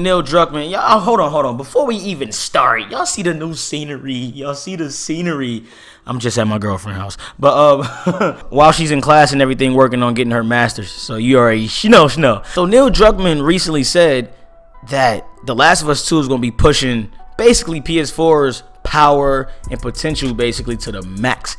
Neil Druckmann, y'all, hold on. Before we even start, y'all see the new scenery. I'm just at my girlfriend's house. But while she's in class and everything, working on getting her master's. So you already, she know. So Neil Druckmann recently said that The Last of Us 2 is going to be pushing basically PS4's power and potential basically to the max.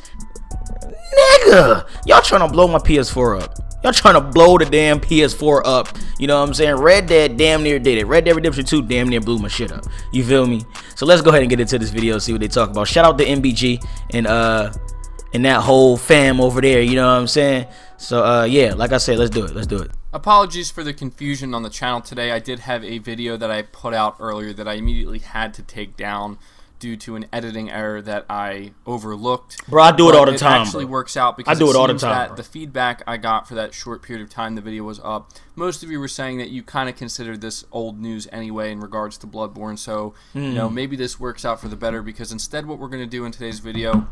Nigga, y'all trying to blow my PS4 up. Y'all trying to blow the damn PS4 up. You know what I'm saying? Red Dead damn near did it. Red Dead Redemption 2 damn near blew my shit up. You feel me? So let's go ahead and get into this video, see what they talk about. Shout out to MBG and that whole fam over there. You know what I'm saying? So yeah, like I said, let's do it. Apologies for the confusion on the channel today. I did have a video that I put out earlier that I immediately had to take down due to an editing error that I overlooked. Bro, I do it all the time. It actually works out because I do it all the time. That the feedback I got for that short period of time the video was up, most of you were saying that you kind of considered this old news anyway in regards to Bloodborne. So, you know, maybe this works out for the better, because instead what we're going to do in today's video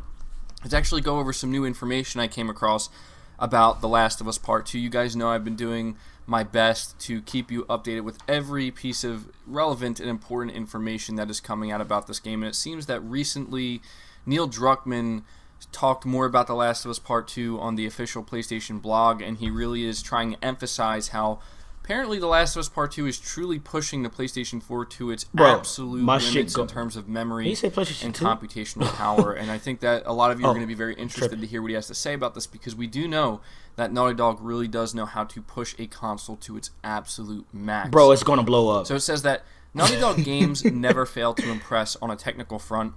is actually go over some new information I came across about The Last of Us Part 2. You guys know I've been doing my best to keep you updated with every piece of relevant and important information that is coming out about this game, and it seems that recently Neil Druckmann talked more about The Last of Us Part 2 on the official PlayStation blog, and he really is trying to emphasize how apparently The Last of Us Part 2 is truly pushing the PlayStation 4 to its absolute limits in terms of memory and computational power. And I think that a lot of you are going to be very interested to hear what he has to say about this, because we do know that Naughty Dog really does know how to push a console to its absolute max. Bro, it's going to blow up. So it says that Naughty Dog games never fail to impress on a technical front,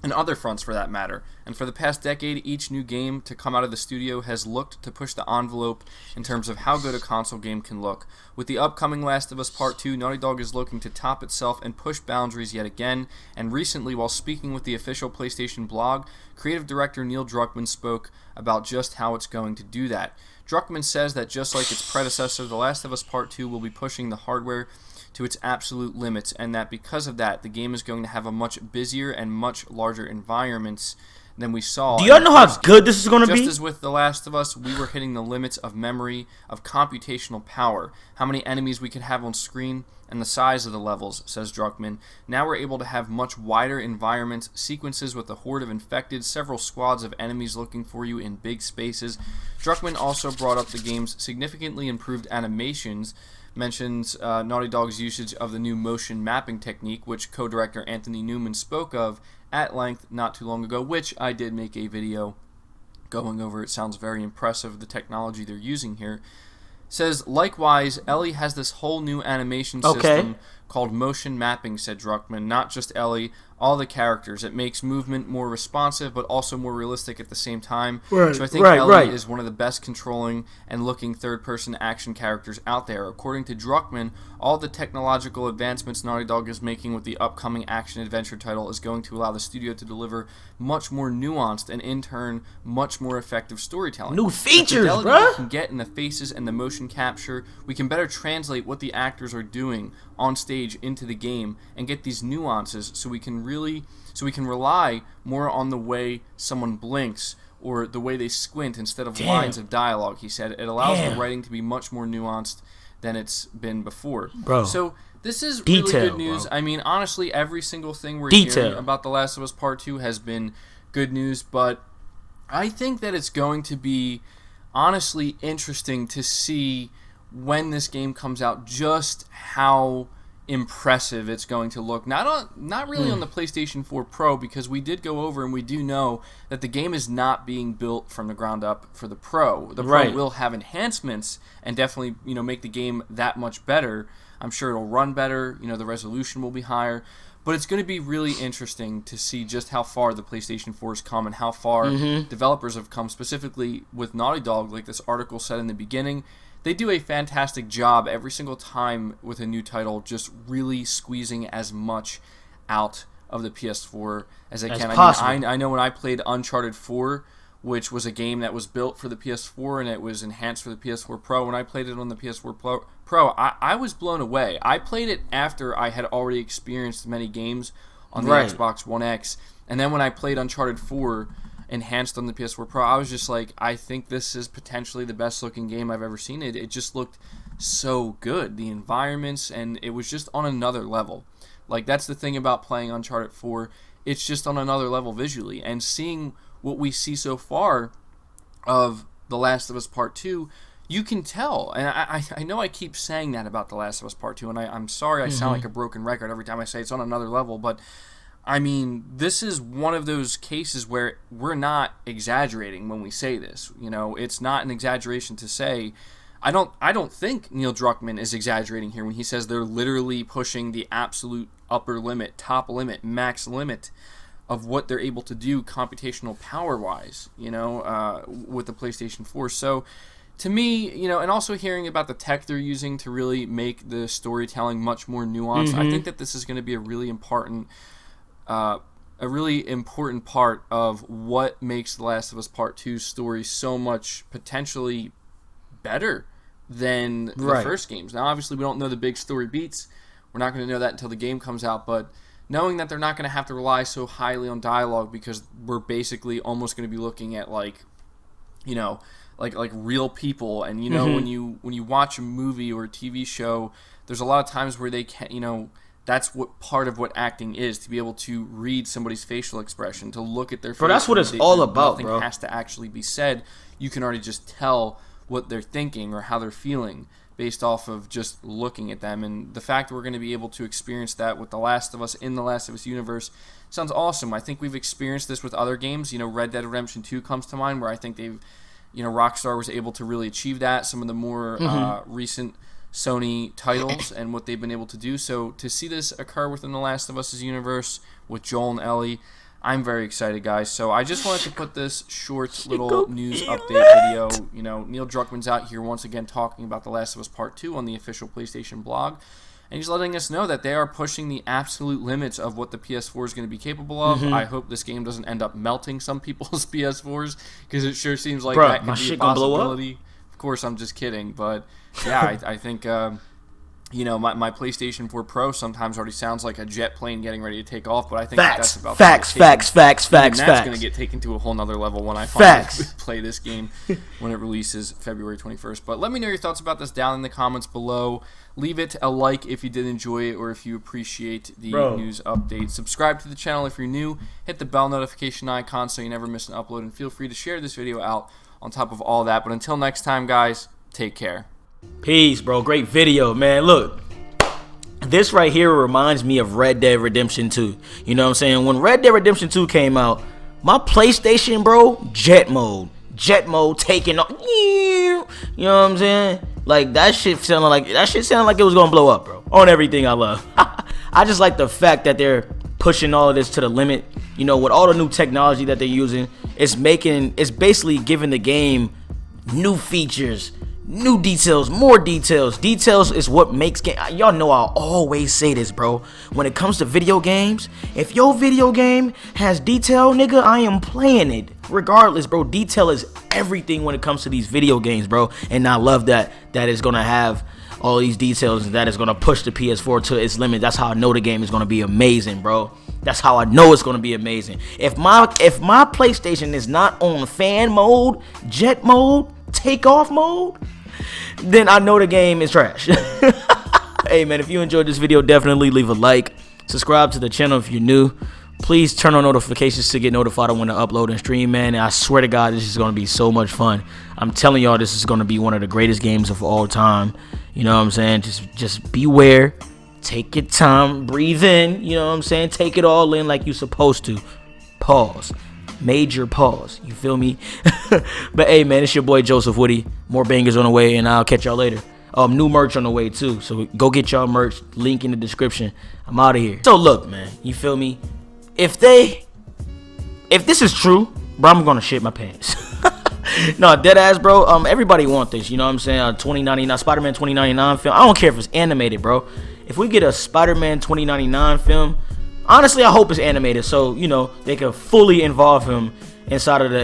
and other fronts for that matter. And for the past decade, each new game to come out of the studio has looked to push the envelope in terms of how good a console game can look. With the upcoming Last of Us Part 2, Naughty Dog is looking to top itself and push boundaries yet again. And recently, while speaking with the official PlayStation blog, creative director Neil Druckmann spoke about just how it's going to do that. Druckmann says that just like its predecessor, The Last of Us Part 2 will be pushing the hardware to its absolute limits, and that because of that, the game is going to have a much busier and much larger environments than we saw. Do y'all know how good this is going to be? Just as with The Last of Us, we were hitting the limits of memory, of computational power, how many enemies we could have on screen, and the size of the levels, says Druckmann. Now we're able to have much wider environments, sequences with a horde of infected, several squads of enemies looking for you in big spaces. Druckmann also brought up the game's significantly improved animations, mentions Naughty Dog's usage of the new motion mapping technique, which co-director Anthony Newman spoke of at length not too long ago, which I did make a video going over. It sounds very impressive, the technology they're using here. Says, likewise, Ellie has this whole new animation system called motion mapping, said Druckmann. Not just Ellie, all the characters. It makes movement more responsive, but also more realistic at the same time. So I think Ellie is one of the best controlling and looking third-person action characters out there. According to Druckmann, all the technological advancements Naughty Dog is making with the upcoming action-adventure title is going to allow the studio to deliver much more nuanced and, in turn, much more effective storytelling. New features, bro! We can get in the faces and the motion capture. We can better translate what the actors are doing on stage into the game and get these nuances, so we can rely more on the way someone blinks or the way they squint instead of lines of dialogue, he said. It allows the writing to be much more nuanced than it's been before. Bro. So this is really good news. Bro. I mean, honestly, every single thing we're hearing about The Last of Us Part 2 has been good news, but I think that it's going to be honestly interesting to see when this game comes out just how impressive it's going to look. Not really on the PlayStation 4 Pro, because we did go over and we do know that the game is not being built from the ground up for the Pro. The Pro will have enhancements and definitely, you know, make the game that much better. I'm sure it'll run better, you know, the resolution will be higher, but it's going to be really interesting to see just how far the PlayStation 4 has come and how far developers have come, specifically with Naughty Dog, like this article said in the beginning. They do a fantastic job every single time with a new title, just really squeezing as much out of the PS4 as they can. I mean, I know when I played Uncharted 4, which was a game that was built for the PS4 and it was enhanced for the PS4 Pro, when I played it on the PS4 Pro, I was blown away. I played it after I had already experienced many games on the Xbox One X, and then when I played Uncharted 4 enhanced on the PS4 Pro, I was just like, I think this is potentially the best looking game I've ever seen. It just looked so good. The environments, and it was just on another level. Like, that's the thing about playing Uncharted 4. It's just on another level visually. And seeing what we see so far of The Last of Us Part 2, you can tell. And I know I keep saying that about The Last of Us Part 2, and I'm sorry I sound like a broken record every time I say it's on another level, but I mean, this is one of those cases where we're not exaggerating when we say this. You know, it's not an exaggeration to say. I don't think Neil Druckmann is exaggerating here when he says they're literally pushing the absolute upper limit, top limit, max limit of what they're able to do computational power-wise, you know, with the PlayStation 4. So, to me, you know, and also hearing about the tech they're using to really make the storytelling much more nuanced, I think that this is going to be a really important part of what makes The Last of Us Part 2's story so much potentially better than the first games. Now, obviously, we don't know the big story beats. We're not going to know that until the game comes out, but knowing that they're not going to have to rely so highly on dialogue because we're basically almost going to be looking at, like, you know, like real people. And, you know, when you watch a movie or a TV show, there's a lot of times where they can, you know, that's what part of what acting is, to be able to read somebody's facial expression, to look at their face. Bro, that's what it's all about, bro. Nothing has to actually be said. You can already just tell what they're thinking or how they're feeling based off of just looking at them. And the fact that we're going to be able to experience that with The Last of Us in The Last of Us universe sounds awesome. I think we've experienced this with other games. You know, Red Dead Redemption 2 comes to mind, where I think they've, you know, Rockstar was able to really achieve that. Some of the more recent Sony titles and what they've been able to do. So to see this occur within The Last of Us' universe with Joel and Ellie, I'm very excited, guys. So I just wanted to put this short little news update video. You know, Neil Druckmann's out here once again talking about The Last of Us Part 2 on the official PlayStation blog. And he's letting us know that they are pushing the absolute limits of what the PS4 is going to be capable of. I hope this game doesn't end up melting some people's PS4s, because it sure seems like that could be a possibility. Of course, I'm just kidding. But, yeah, I think... you know, my PlayStation 4 Pro sometimes already sounds like a jet plane getting ready to take off, but I think that's about facts. That's going to get taken to a whole nother level when I finally play this game when it releases February 21st. But let me know your thoughts about this down in the comments below. Leave it a like if you did enjoy it or if you appreciate the news update. Subscribe to the channel if you're new. Hit the bell notification icon so you never miss an upload. And feel free to share this video out on top of all that. But until next time, guys, take care. Peace, bro. Great video, man. Look, this right here reminds me of Red Dead Redemption 2. You know what I'm saying? When Red Dead Redemption 2 came out, my PlayStation, bro, jet mode taking off. You know what I'm saying? Like, that shit sounded like it was gonna blow up, bro. On everything I love. I just like the fact that they're pushing all of this to the limit. You know, with all the new technology that they're using, it's basically giving the game new features, new details, more details. Details is what makes game. Y'all know I always say this, bro. When it comes to video games, if your video game has detail, nigga, I am playing it. Regardless, bro, detail is everything when it comes to these video games, bro. And I love that is gonna have all these details and that is gonna push the PS4 to its limit. That's how I know the game is gonna be amazing, bro. That's how I know it's gonna be amazing. If my PlayStation is not on fan mode, jet mode, takeoff mode, then I know the game is trash. Hey, man, if you enjoyed this video, definitely leave a like. Subscribe to the channel if you're new. Please turn on notifications to get notified when I upload and stream, man. And I swear to God, this is going to be so much fun. I'm telling y'all, this is going to be one of the greatest games of all time. You know what I'm saying? Just beware. Take your time. Breathe in. You know what I'm saying? Take it all in like you're supposed to. Pause. Major pause. You feel me? But hey, man, it's your boy JosephWitty. More bangers on the way, and I'll catch y'all later. New merch on the way too, so go get y'all merch. Link in the description. I'm out of here. So look, man, you feel me? If this is true, bro, I'm gonna shit my pants. No, dead ass, bro. Everybody want this. You know what I'm saying? 2099 Spider-Man 2099 film. I don't care if it's animated, bro. If we get a Spider-Man 2099 film, honestly, I hope it's animated, so you know they can fully involve him inside of the